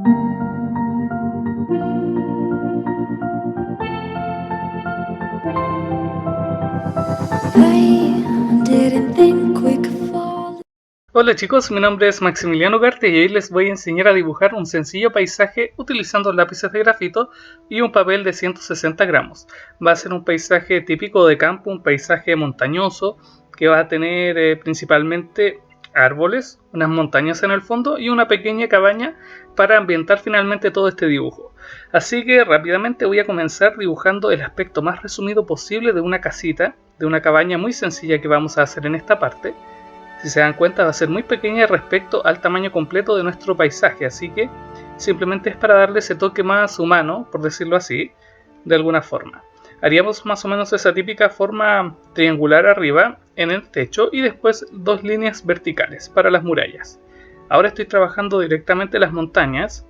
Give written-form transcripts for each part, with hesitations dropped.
Hola chicos, mi nombre es Maximiliano Ugarte y hoy les voy a enseñar a dibujar un sencillo paisaje utilizando lápices de grafito y un papel de 160 gramos. Va a ser un paisaje típico de campo, un paisaje montañoso que va a tener principalmente árboles, unas montañas en el fondo y una pequeña cabaña para ambientar finalmente todo este dibujo. Así que rápidamente voy a comenzar dibujando el aspecto más resumido posible de una casita, de una cabaña muy sencilla que vamos a hacer en esta parte. Si se dan cuenta va a ser muy pequeña respecto al tamaño completo de nuestro paisaje, así que simplemente es para darle ese toque más humano, por decirlo así, de alguna forma. Haríamos más o menos esa típica forma triangular arriba en el techo y después dos líneas verticales para las murallas. Ahora estoy trabajando directamente las montañas,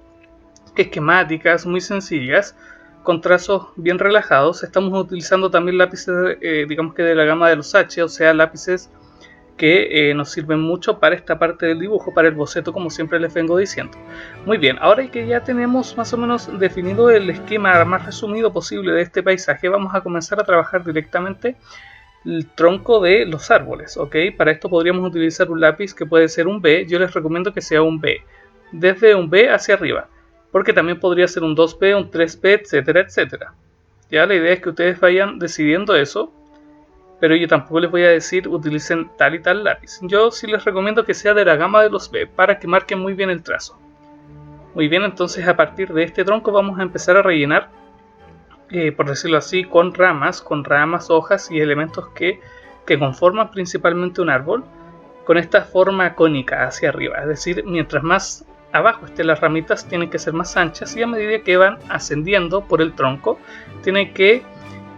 esquemáticas muy sencillas, con trazos bien relajados. Estamos utilizando también lápices digamos que de la gama de los H, o sea lápices que nos sirven mucho para esta parte del dibujo, para el boceto, como siempre les vengo diciendo. Muy bien, ahora que ya tenemos más o menos definido el esquema más resumido posible de este paisaje, vamos a comenzar a trabajar directamente el tronco de los árboles, ¿ok? Para esto podríamos utilizar un lápiz que puede ser un B, yo les recomiendo que sea un B, desde un B hacia arriba, porque también podría ser un 2B, un 3B, etcétera, etcétera. Ya la idea es que ustedes vayan decidiendo eso, pero yo tampoco les voy a decir utilicen tal y tal lápiz. Yo sí les recomiendo que sea de la gama de los B para que marquen muy bien el trazo. Muy bien, entonces a partir de este tronco vamos a empezar a rellenar, por decirlo así, con ramas, hojas y elementos que conforman principalmente un árbol, con esta forma cónica hacia arriba. Es decir, mientras más abajo estén las ramitas tienen que ser más anchas y a medida que van ascendiendo por el tronco tienen que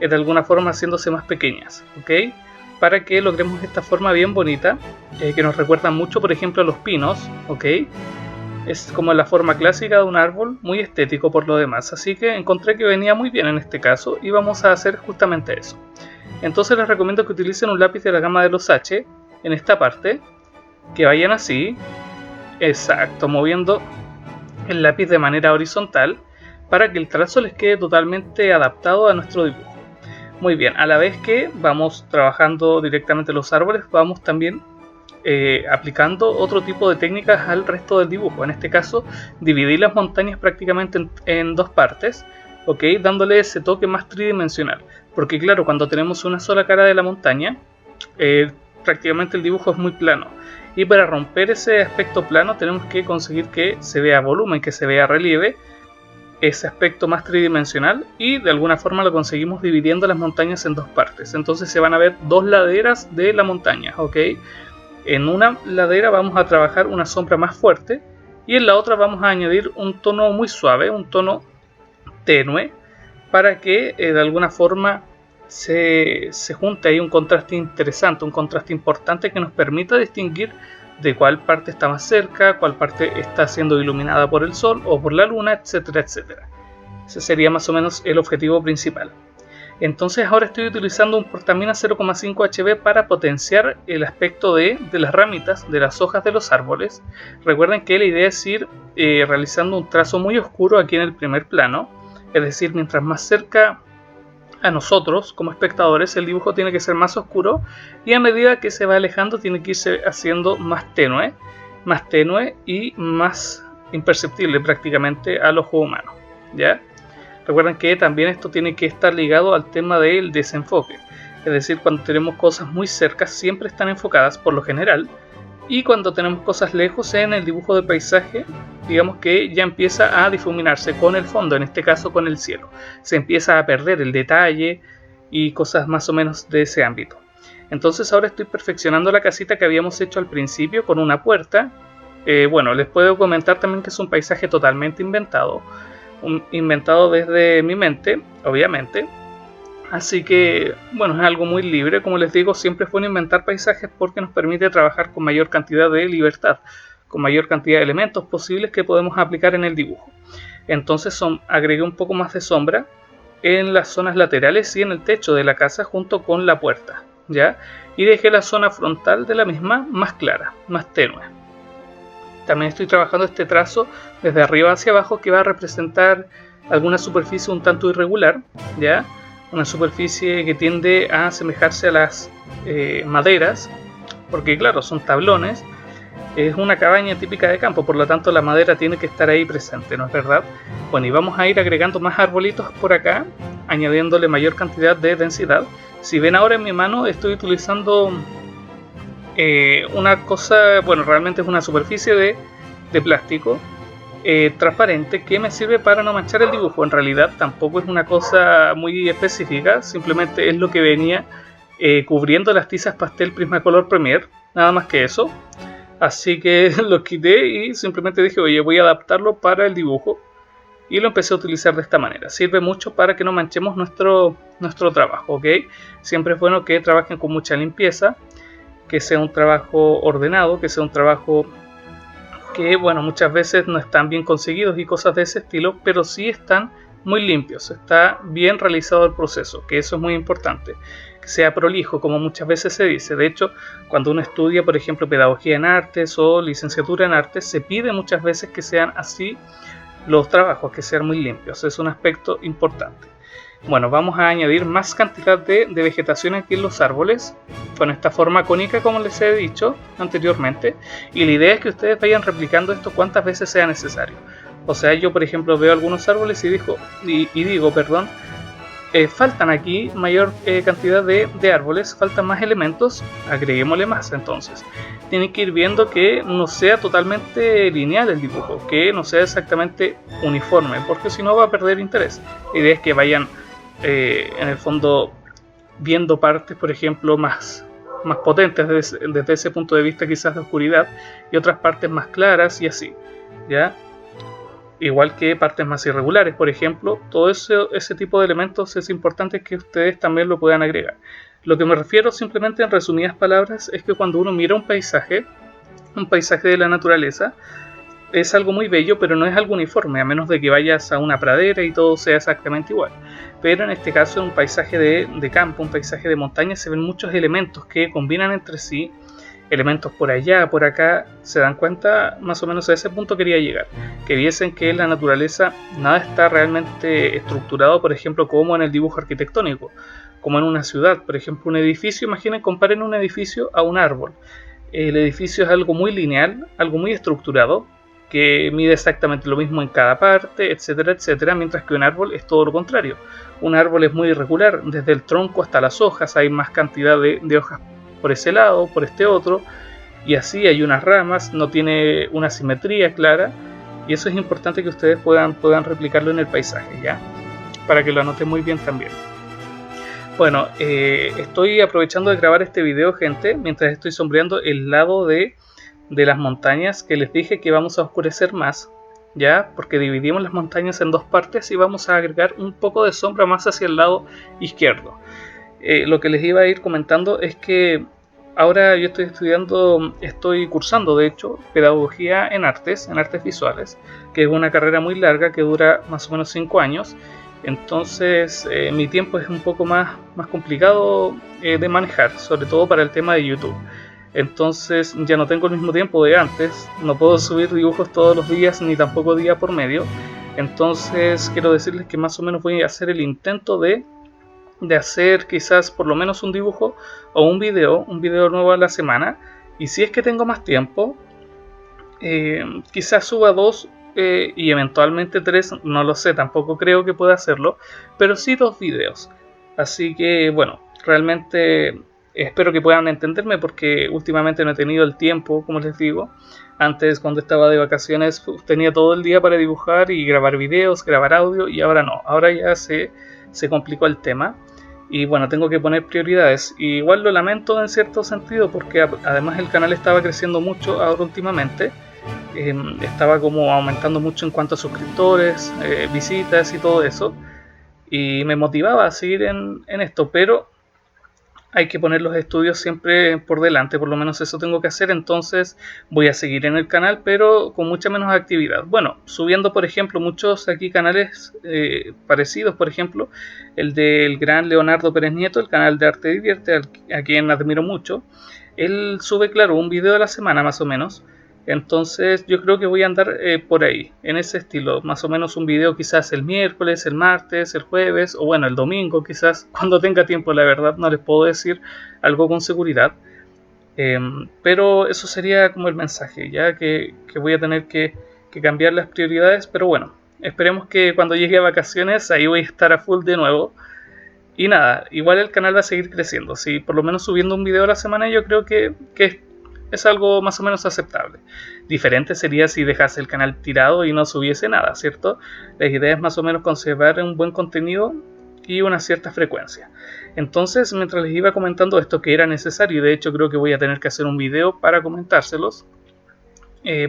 de alguna forma haciéndose más pequeñas, ¿ok? Para que logremos esta forma bien bonita, que nos recuerda mucho, por ejemplo, a los pinos, ¿ok? Es como la forma clásica de un árbol, muy estético por lo demás, así que encontré que venía muy bien en este caso y vamos a hacer justamente eso. Entonces les recomiendo que utilicen un lápiz de la gama de los H en esta parte, que vayan así, exacto, moviendo el lápiz de manera horizontal para que el trazo les quede totalmente adaptado a nuestro dibujo. Muy bien, a la vez que vamos trabajando directamente los árboles, vamos también aplicando otro tipo de técnicas al resto del dibujo. En este caso, dividir las montañas prácticamente en dos partes, ¿ok? Dándole ese toque más tridimensional. Porque claro, cuando tenemos una sola cara de la montaña, prácticamente el dibujo es muy plano. Y para romper ese aspecto plano tenemos que conseguir que se vea volumen, que se vea relieve, ese aspecto más tridimensional, y de alguna forma lo conseguimos dividiendo las montañas en dos partes. Entonces se van a ver dos laderas de la montaña, ¿ok? En una ladera vamos a trabajar una sombra más fuerte y en la otra vamos a añadir un tono muy suave, un tono tenue, para que de alguna forma se junte ahí un contraste interesante, un contraste importante que nos permita distinguir de cuál parte está más cerca, cuál parte está siendo iluminada por el sol o por la luna, etcétera, etcétera. Ese sería más o menos el objetivo principal. Entonces ahora estoy utilizando un portamina 0,5 HB para potenciar el aspecto de las ramitas, de las hojas de los árboles. Recuerden que la idea es ir realizando un trazo muy oscuro aquí en el primer plano, es decir, mientras más cerca a nosotros como espectadores el dibujo tiene que ser más oscuro, y a medida que se va alejando tiene que irse haciendo más tenue y más imperceptible prácticamente al ojo humano, ¿ya? Recuerden que también esto tiene que estar ligado al tema del desenfoque, es decir, cuando tenemos cosas muy cerca siempre están enfocadas por lo general, y cuando tenemos cosas lejos en el dibujo de paisaje, digamos que ya empieza a difuminarse con el fondo, en este caso con el cielo. Se empieza a perder el detalle y cosas más o menos de ese ámbito. Entonces ahora estoy perfeccionando la casita que habíamos hecho al principio con una puerta. Bueno, les puedo comentar también que es un paisaje totalmente inventado. Inventado desde mi mente, obviamente. Así que, bueno, es algo muy libre. Como les digo, siempre es bueno inventar paisajes porque nos permite trabajar con mayor cantidad de libertad, con mayor cantidad de elementos posibles que podemos aplicar en el dibujo. Entonces agregué un poco más de sombra en las zonas laterales y en el techo de la casa junto con la puerta, ¿ya? Y dejé la zona frontal de la misma más clara, más tenue. También estoy trabajando este trazo desde arriba hacia abajo, que va a representar alguna superficie un tanto irregular, ¿ya? Una superficie que tiende a asemejarse a las maderas, porque claro, son tablones. Es una cabaña típica de campo, por lo tanto la madera tiene que estar ahí presente, ¿no es verdad? Bueno, y vamos a ir agregando más arbolitos por acá, añadiéndole mayor cantidad de densidad. Si ven ahora en mi mano, estoy utilizando una cosa, bueno, realmente es una superficie de plástico transparente, que me sirve para no manchar el dibujo. En realidad tampoco es una cosa muy específica, simplemente es lo que venía cubriendo las tizas pastel Prismacolor Premier, nada más que eso. Así que lo quité y simplemente dije, oye, voy a adaptarlo para el dibujo, y lo empecé a utilizar de esta manera. Sirve mucho para que no manchemos nuestro trabajo, ¿ok? Siempre es bueno que trabajen con mucha limpieza, que sea un trabajo ordenado, que sea un trabajo que, bueno, muchas veces no están bien conseguidos y cosas de ese estilo, pero sí están muy limpios, está bien realizado el proceso, que eso es muy importante, que sea prolijo, como muchas veces se dice. De hecho, cuando uno estudia, por ejemplo, pedagogía en artes o licenciatura en artes, se pide muchas veces que sean así los trabajos, que sean muy limpios, es un aspecto importante. Bueno, vamos a añadir más cantidad de vegetación aquí en los árboles, con esta forma cónica como les he dicho anteriormente, y la idea es que ustedes vayan replicando esto cuantas veces sea necesario. O sea, yo por ejemplo veo algunos árboles y digo, faltan aquí mayor cantidad de árboles, faltan más elementos, agreguémosle más. Entonces tienen que ir viendo que no sea totalmente lineal el dibujo, que no sea exactamente uniforme, porque si no va a perder interés. La idea es que vayan en el fondo viendo partes, por ejemplo, más potentes desde ese punto de vista, quizás de oscuridad, y otras partes más claras, y así, ¿ya? Igual que partes más irregulares, por ejemplo. Todo ese tipo de elementos es importante que ustedes también lo puedan agregar. Lo que me refiero, simplemente en resumidas palabras, es que cuando uno mira un paisaje de la naturaleza, es algo muy bello, pero no es algo uniforme, a menos de que vayas a una pradera y todo sea exactamente igual. Pero en este caso, en un paisaje de campo, un paisaje de montaña, se ven muchos elementos que combinan entre sí, elementos por allá, por acá. ¿Se dan cuenta? Más o menos a ese punto quería llegar, que viesen que en la naturaleza nada está realmente estructurado, por ejemplo, como en el dibujo arquitectónico, como en una ciudad. Por ejemplo, un edificio, imaginen, comparen un edificio a un árbol. El edificio es algo muy lineal, algo muy estructurado, que mide exactamente lo mismo en cada parte, etcétera, etcétera, mientras que un árbol es todo lo contrario. Un árbol es muy irregular, desde el tronco hasta las hojas, hay más cantidad de hojas por ese lado, por este otro, y así hay unas ramas, no tiene una simetría clara, y eso es importante que ustedes puedan replicarlo en el paisaje, ¿ya? Para que lo anoten muy bien también. Bueno, estoy aprovechando de grabar este video, gente, mientras estoy sombreando el lado de las montañas, que les dije que vamos a oscurecer más, ya, porque dividimos las montañas en dos partes y vamos a agregar un poco de sombra más hacia el lado izquierdo. Lo que les iba a ir comentando es que ahora yo estoy cursando de hecho pedagogía en artes visuales, que es una carrera muy larga que dura más o menos 5 años. Entonces mi tiempo es un poco más complicado de manejar, sobre todo para el tema de YouTube. Entonces ya no tengo el mismo tiempo de antes, no puedo subir dibujos todos los días ni tampoco día por medio. Entonces quiero decirles que más o menos voy a hacer el intento de hacer quizás por lo menos un dibujo o un video nuevo a la semana. Y si es que tengo más tiempo, quizás suba 2 y eventualmente 3, no lo sé, tampoco creo que pueda hacerlo, pero sí 2 videos. Así que bueno, realmente espero que puedan entenderme, porque últimamente no he tenido el tiempo, como les digo. Antes, cuando estaba de vacaciones, tenía todo el día para dibujar y grabar videos, grabar audio, y ahora no, ahora ya se complicó el tema. Y bueno, tengo que poner prioridades. Y igual lo lamento en cierto sentido, porque además el canal estaba creciendo mucho ahora últimamente. Estaba como aumentando mucho en cuanto a suscriptores, visitas y todo eso. Y me motivaba a seguir en esto, pero hay que poner los estudios siempre por delante, por lo menos eso tengo que hacer. Entonces voy a seguir en el canal, pero con mucha menos actividad. Bueno, subiendo por ejemplo muchos aquí canales parecidos, por ejemplo el del gran Leonardo Pérez Nieto, el canal de Arte Divierte, a quien admiro mucho. Él sube, claro, un video a la semana más o menos, Entonces yo creo que voy a andar por ahí, en ese estilo, más o menos un video quizás el miércoles, el martes, el jueves o bueno, el domingo quizás, cuando tenga tiempo, la verdad no les puedo decir algo con seguridad. Pero eso sería como el mensaje, ya que voy a tener que cambiar las prioridades, pero bueno, esperemos que cuando llegue a vacaciones ahí voy a estar a full de nuevo. Y nada, igual el canal va a seguir creciendo, si por lo menos subiendo un video a la semana yo creo que es algo más o menos aceptable. Diferente sería si dejase el canal tirado y no subiese nada, ¿cierto? La idea es más o menos conservar un buen contenido y una cierta frecuencia. Entonces, mientras les iba comentando esto que era necesario, y de hecho creo que voy a tener que hacer un video para comentárselos,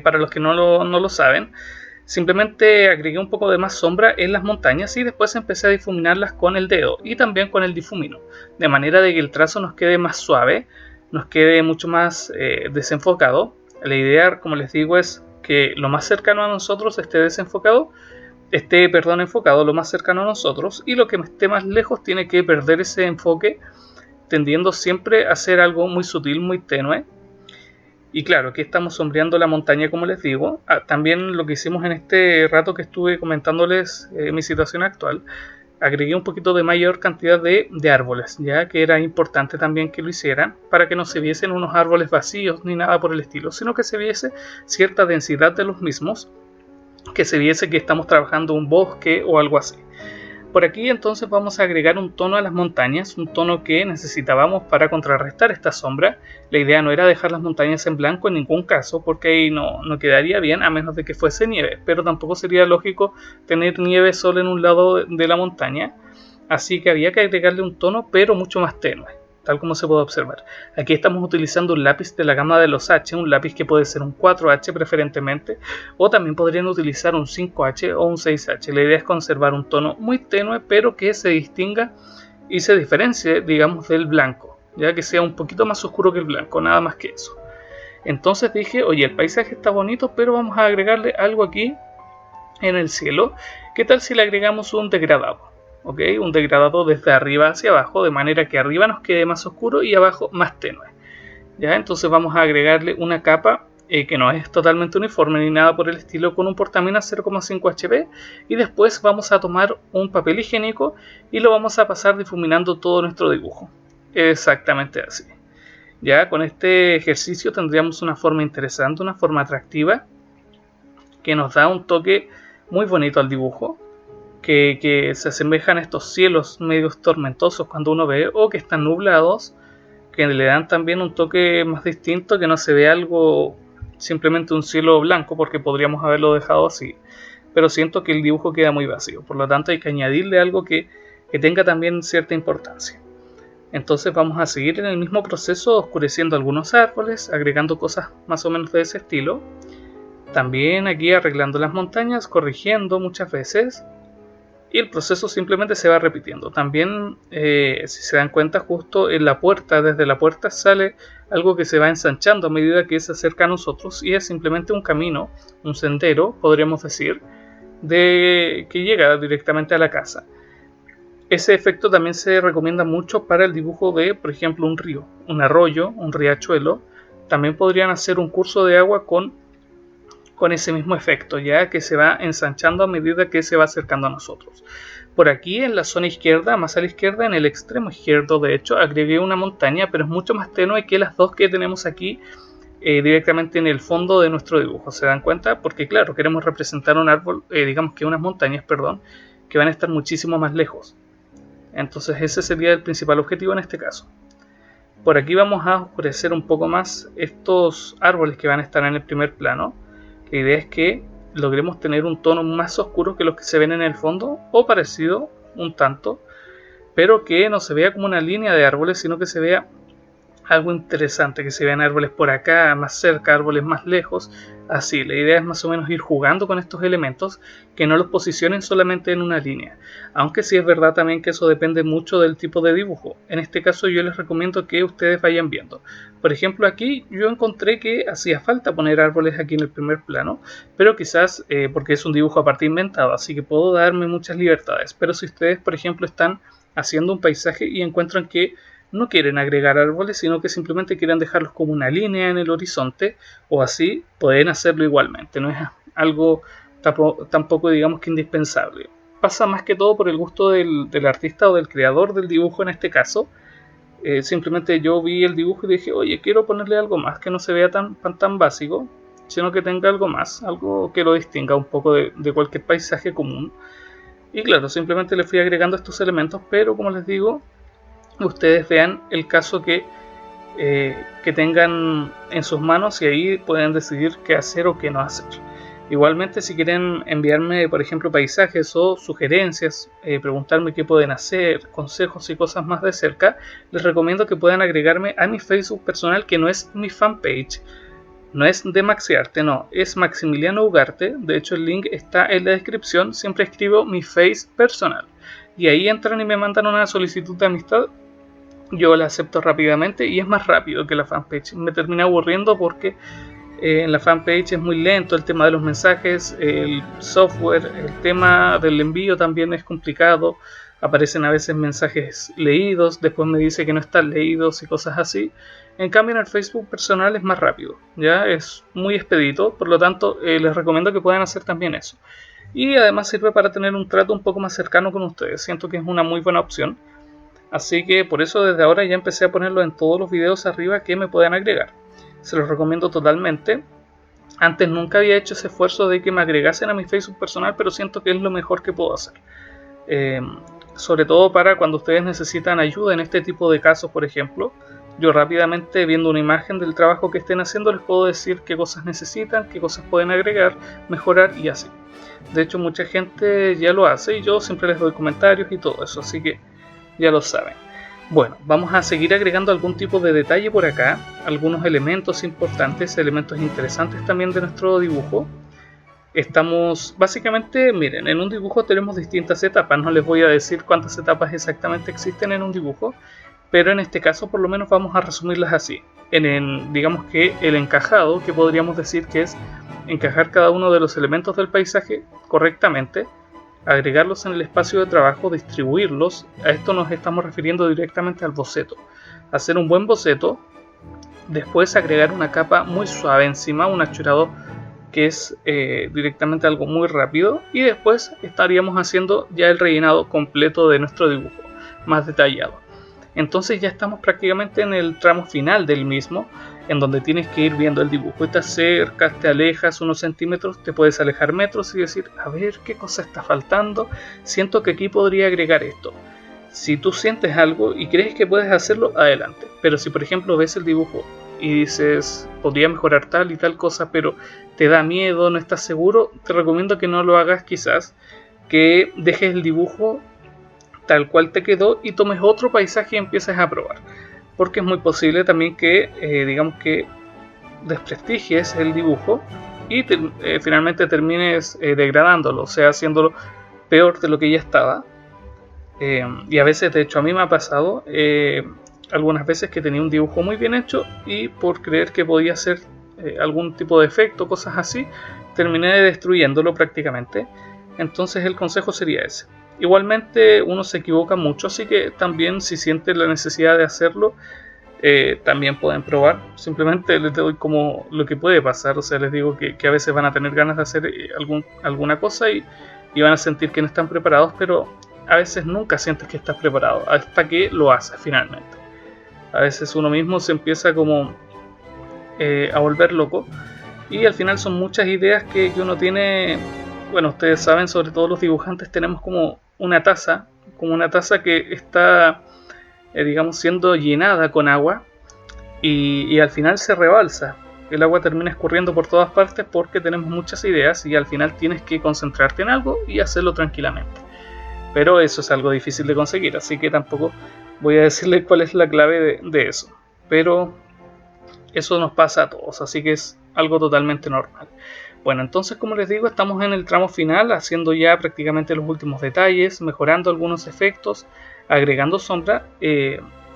para los que no lo saben, simplemente agregué un poco de más sombra en las montañas y después empecé a difuminarlas con el dedo y también con el difumino, de manera de que el trazo nos quede más suave, nos quede mucho más desenfocado. La idea, como les digo, es que lo más cercano a nosotros esté enfocado lo más cercano a nosotros, y lo que esté más lejos tiene que perder ese enfoque, tendiendo siempre a ser algo muy sutil, muy tenue. Y claro, aquí estamos sombreando la montaña, como les digo. También lo que hicimos en este rato que estuve comentándoles mi situación actual, agregué un poquito de mayor cantidad de árboles, ya que era importante también que lo hicieran, para que no se viesen unos árboles vacíos ni nada por el estilo, sino que se viese cierta densidad de los mismos, que se viese que estamos trabajando un bosque o algo así. Por aquí entonces vamos a agregar un tono a las montañas, un tono que necesitábamos para contrarrestar esta sombra. La idea no era dejar las montañas en blanco en ningún caso, porque ahí no quedaría bien, a menos de que fuese nieve, pero tampoco sería lógico tener nieve solo en un lado de la montaña, así que había que agregarle un tono pero mucho más tenue, tal como se puede observar. Aquí estamos utilizando un lápiz de la gama de los H, un lápiz que puede ser un 4H preferentemente, o también podrían utilizar un 5H o un 6H. La idea es conservar un tono muy tenue, pero que se distinga y se diferencie, digamos, del blanco, ya que sea un poquito más oscuro que el blanco, nada más que eso. Entonces dije, oye, el paisaje está bonito, pero vamos a agregarle algo aquí en el cielo. ¿Qué tal si le agregamos un degradado? ¿Okay? Un degradado desde arriba hacia abajo, de manera que arriba nos quede más oscuro y abajo más tenue. ¿Ya? Entonces vamos a agregarle una capa que no es totalmente uniforme ni nada por el estilo, con un portaminas 0,5 HP, y después vamos a tomar un papel higiénico y lo vamos a pasar difuminando todo nuestro dibujo. Exactamente así. Ya con este ejercicio tendríamos una forma interesante, una forma atractiva, que nos da un toque muy bonito al dibujo. Que se asemejan a estos cielos medios tormentosos cuando uno ve, o que están nublados, que le dan también un toque más distinto, que no se ve algo simplemente un cielo blanco, porque podríamos haberlo dejado así, pero siento que el dibujo queda muy vacío, por lo tanto hay que añadirle algo que tenga también cierta importancia. Entonces vamos a seguir en el mismo proceso, oscureciendo algunos árboles, agregando cosas más o menos de ese estilo, también aquí arreglando las montañas, corrigiendo muchas veces. Y el proceso simplemente se va repitiendo. También, si se dan cuenta, justo en la puerta, desde la puerta sale algo que se va ensanchando a medida que se acerca a nosotros, y es simplemente un camino, un sendero, podríamos decir, que llega directamente a la casa. Ese efecto también se recomienda mucho para el dibujo de, por ejemplo, un río, un arroyo, un riachuelo. También podrían hacer un curso de agua con ese mismo efecto, ya que se va ensanchando a medida que se va acercando a nosotros. Por aquí en la zona izquierda, más a la izquierda, en el extremo izquierdo de hecho, agregué una montaña, pero es mucho más tenue que las dos que tenemos aquí directamente en el fondo de nuestro dibujo. ¿Se dan cuenta? Porque claro, queremos representar un árbol, digamos que unas montañas, perdón, que van a estar muchísimo más lejos. Entonces ese sería el principal objetivo en este caso. Por aquí vamos a oscurecer un poco más estos árboles que van a estar en el primer plano. La idea es que logremos tener un tono más oscuro que los que se ven en el fondo, o parecido un tanto, pero que no se vea como una línea de árboles, sino que se vea algo interesante, que se vean árboles por acá, más cerca, árboles más lejos, así. La idea es más o menos ir jugando con estos elementos, que no los posicionen solamente en una línea, aunque sí es verdad también que eso depende mucho del tipo de dibujo. En este caso yo les recomiendo que ustedes vayan viendo. Por ejemplo, aquí yo encontré que hacía falta poner árboles aquí en el primer plano, pero quizás porque es un dibujo aparte inventado, así que puedo darme muchas libertades. Pero si ustedes, por ejemplo, están haciendo un paisaje y encuentran que no quieren agregar árboles, sino que simplemente quieren dejarlos como una línea en el horizonte, o así pueden hacerlo igualmente. No es algo tampoco digamos que indispensable. Pasa más que todo por el gusto del artista o del creador del dibujo en este caso. Simplemente yo vi el dibujo y dije, oye, quiero ponerle algo más, que no se vea tan básico, sino que tenga algo más, algo que lo distinga un poco de cualquier paisaje común. Y claro, simplemente le fui agregando estos elementos, pero como les digo, ustedes vean el caso que tengan en sus manos y ahí pueden decidir qué hacer o qué no hacer. Igualmente, si quieren enviarme, por ejemplo, paisajes o sugerencias, preguntarme qué pueden hacer, consejos y cosas más de cerca, les recomiendo que puedan agregarme a mi Facebook personal, que no es mi fanpage, no es de Maxiarte, no, es Maximiliano Ugarte. De hecho, el link está en la descripción. Siempre escribo mi face personal y ahí entran y me mandan una solicitud de amistad. Yo la acepto rápidamente y es más rápido que la fanpage. Me termina aburriendo porque en la fanpage es muy lento el tema de los mensajes, el software, el tema del envío también es complicado. Aparecen a veces mensajes leídos, después me dice que no están leídos y cosas así. En cambio en el Facebook personal es más rápido, ya es muy expedito, por lo tanto les recomiendo que puedan hacer también eso. Y además sirve para tener un trato un poco más cercano con ustedes, siento que es una muy buena opción. Así que por eso desde ahora ya empecé a ponerlo en todos los videos arriba que me puedan agregar. Se los recomiendo totalmente. Antes nunca había hecho ese esfuerzo de que me agregasen a mi Facebook personal, pero siento que es lo mejor que puedo hacer. Sobre todo para cuando ustedes necesitan ayuda en este tipo de casos, por ejemplo. Yo rápidamente, viendo una imagen del trabajo que estén haciendo, les puedo decir qué cosas necesitan, qué cosas pueden agregar, mejorar y así. De hecho, mucha gente ya lo hace y yo siempre les doy comentarios y todo eso, así que ya lo saben. Bueno, vamos a seguir agregando algún tipo de detalle por acá, algunos elementos importantes, elementos interesantes también de nuestro dibujo. Estamos, básicamente, miren, en un dibujo tenemos distintas etapas, no les voy a decir cuántas etapas exactamente existen en un dibujo, pero en este caso por lo menos vamos a resumirlas así. Digamos que el encajado, que podríamos decir que es encajar cada uno de los elementos del paisaje correctamente, agregarlos en el espacio de trabajo, distribuirlos. A esto nos estamos refiriendo directamente al boceto. Hacer un buen boceto, después agregar una capa muy suave encima, un achurado que es directamente algo muy rápido, y después estaríamos haciendo ya el rellenado completo de nuestro dibujo, más detallado. Entonces ya estamos prácticamente en el tramo final del mismo, en donde tienes que ir viendo el dibujo. Te acercas, te alejas unos centímetros, te puedes alejar metros y decir, a ver qué cosa está faltando, siento que aquí podría agregar esto. Si tú sientes algo y crees que puedes hacerlo, adelante. Pero si por ejemplo ves el dibujo y dices, podría mejorar tal y tal cosa, pero te da miedo, no estás seguro, te recomiendo que no lo hagas quizás, que dejes el dibujo tal cual te quedó y tomes otro paisaje y empieces a probar. Porque es muy posible también que, digamos que desprestigies el dibujo y finalmente termines degradándolo, o sea, haciéndolo peor de lo que ya estaba. Y a veces, de hecho, a mí me ha pasado algunas veces que tenía un dibujo muy bien hecho y por creer que podía hacer algún tipo de efecto, cosas así, terminé destruyéndolo prácticamente. Entonces el consejo sería ese. Igualmente uno se equivoca mucho, así que también si sienten la necesidad de hacerlo, también pueden probar. Simplemente les doy como lo que puede pasar, o sea, les digo que a veces van a tener ganas de hacer alguna cosa y van a sentir que no están preparados, pero a veces nunca sientes que estás preparado hasta que lo haces finalmente. A veces uno mismo se empieza como a volver loco y al final son muchas ideas que uno tiene. Bueno, ustedes saben, sobre todo los dibujantes, tenemos como una taza que está, digamos, siendo llenada con agua y al final se rebalsa. El agua termina escurriendo por todas partes porque tenemos muchas ideas y al final tienes que concentrarte en algo y hacerlo tranquilamente. Pero eso es algo difícil de conseguir, así que tampoco voy a decirles cuál es la clave de eso. Pero eso nos pasa a todos, así que es algo totalmente normal. Bueno, entonces como les digo, estamos en el tramo final, haciendo ya prácticamente los últimos detalles, mejorando algunos efectos, agregando sombra.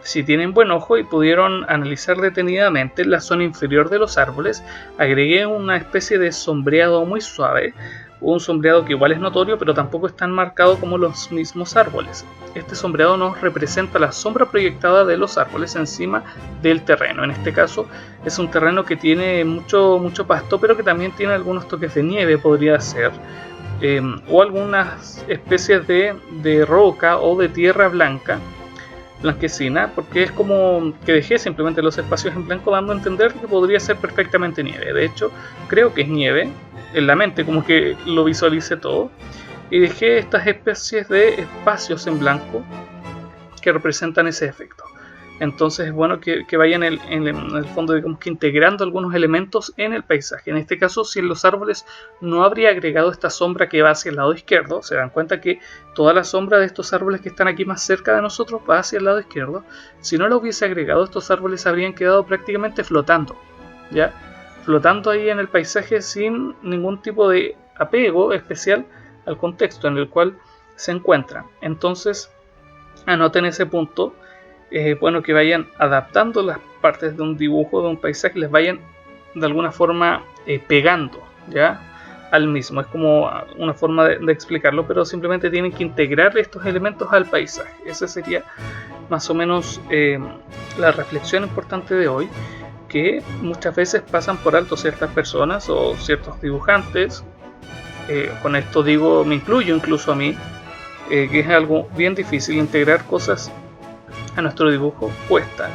Si tienen buen ojo y pudieron analizar detenidamente la zona inferior de los árboles, agregué una especie de sombreado muy suave un sombreado que igual es notorio, pero tampoco es tan marcado como los mismos árboles. Este sombreado nos representa la sombra proyectada de los árboles encima del terreno. En este caso es un terreno que tiene mucho pasto, pero que también tiene algunos toques de nieve, podría ser, o algunas especies de roca o de tierra blanquecina, porque es como que dejé simplemente los espacios en blanco, dando a entender que podría ser perfectamente nieve. De hecho, creo que es nieve en la mente, como que lo visualice todo, y dejé estas especies de espacios en blanco que representan ese efecto. Entonces es bueno que vayan en el fondo, digamos, que integrando algunos elementos en el paisaje. En este caso, si en los árboles no habría agregado esta sombra que va hacia el lado izquierdo, se dan cuenta que toda la sombra de estos árboles que están aquí más cerca de nosotros va hacia el lado izquierdo. Si no lo hubiese agregado, estos árboles habrían quedado prácticamente flotando, ¿ya? Flotando ahí en el paisaje sin ningún tipo de apego especial al contexto en el cual se encuentran. Entonces, anoten ese punto. Bueno, que vayan adaptando las partes de un dibujo, de un paisaje, les vayan de alguna forma pegando, ¿ya?, al mismo. Es como una forma de explicarlo, pero simplemente tienen que integrar estos elementos al paisaje. Esa sería más o menos la reflexión importante de hoy, que muchas veces pasan por alto ciertas personas o ciertos dibujantes. Con esto digo, me incluyo incluso a mí, que es algo bien difícil integrar cosas a nuestro dibujo. Cuesta.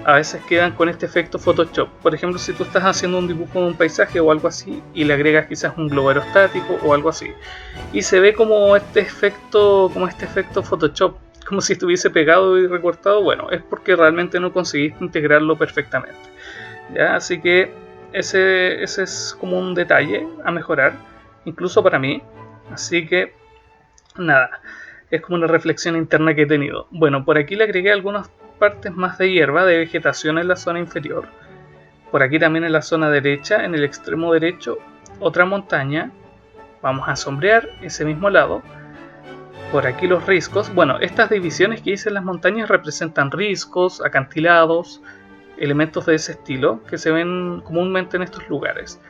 A veces quedan con este efecto Photoshop. Por ejemplo, si tú estás haciendo un dibujo de un paisaje o algo así y le agregas quizás un globo aerostático o algo así, y se ve como este efecto Photoshop, como si estuviese pegado y recortado, bueno, es porque realmente no conseguiste integrarlo perfectamente, ¿ya? Así que ese es como un detalle a mejorar, incluso para mí. Así que nada, es como una reflexión interna que he tenido. Bueno, por aquí le agregué algunas partes más de hierba, de vegetación en la zona inferior. Por aquí también en la zona derecha, en el extremo derecho, otra montaña. Vamos a sombrear ese mismo lado. Por aquí los riscos. Bueno, estas divisiones que hice en las montañas representan riscos, acantilados, elementos de ese estilo que se ven comúnmente en estos lugares,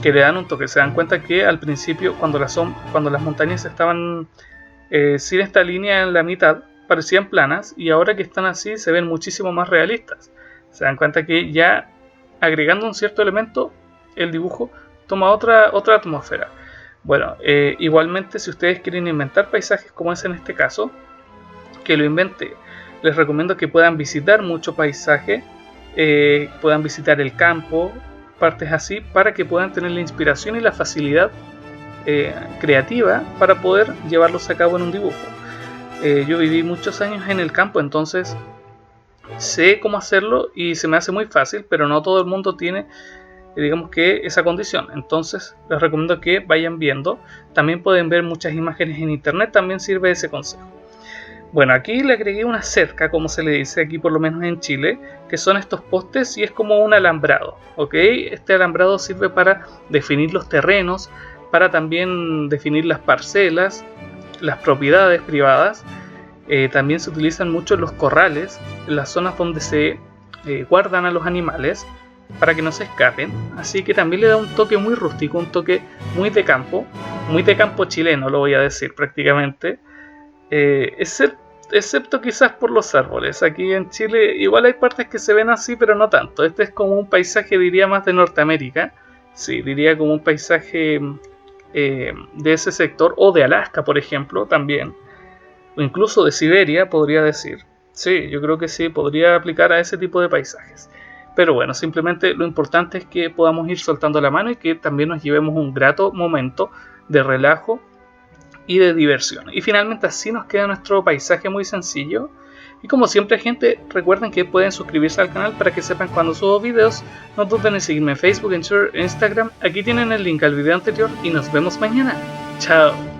que le dan un toque. Se dan cuenta que al principio, cuando las montañas estaban sin esta línea en la mitad, parecían planas, y ahora que están así se ven muchísimo más realistas. Se dan cuenta que ya agregando un cierto elemento, el dibujo toma otra atmósfera. Bueno, igualmente, si ustedes quieren inventar paisajes como es en este caso, que lo invente. Les recomiendo que puedan visitar mucho paisaje, puedan visitar el campo, partes así, para que puedan tener la inspiración y la facilidad creativa para poder llevarlos a cabo en un dibujo. Yo viví muchos años en el campo, entonces sé cómo hacerlo y se me hace muy fácil, pero no todo el mundo tiene, digamos, que esa condición. Entonces les recomiendo que vayan viendo. También pueden ver muchas imágenes en internet, también sirve ese consejo. Bueno, aquí le agregué una cerca, como se le dice aquí por lo menos en Chile, que son estos postes, y es como un alambrado, ¿ok? Este alambrado sirve para definir los terrenos, para también definir las parcelas, las propiedades privadas. También se utilizan mucho en los corrales, en las zonas donde se guardan a los animales, para que no se escapen. Así que también le da un toque muy rústico, un toque muy de campo chileno, lo voy a decir prácticamente, excepto quizás por los árboles. Aquí en Chile igual hay partes que se ven así, pero no tanto. Este es como un paisaje, diría, más de Norteamérica. Sí, diría como un paisaje de ese sector, o de Alaska, por ejemplo, también, o incluso de Siberia, podría decir. Sí, yo creo que sí, podría aplicar a ese tipo de paisajes. Pero bueno, simplemente lo importante es que podamos ir soltando la mano y que también nos llevemos un grato momento de relajo y de diversión. Y finalmente así nos queda nuestro paisaje muy sencillo. Y como siempre, gente, recuerden que pueden suscribirse al canal para que sepan cuando subo videos. No duden en seguirme en Facebook, en Twitter, en Instagram. Aquí tienen el link al video anterior y nos vemos mañana. Chao.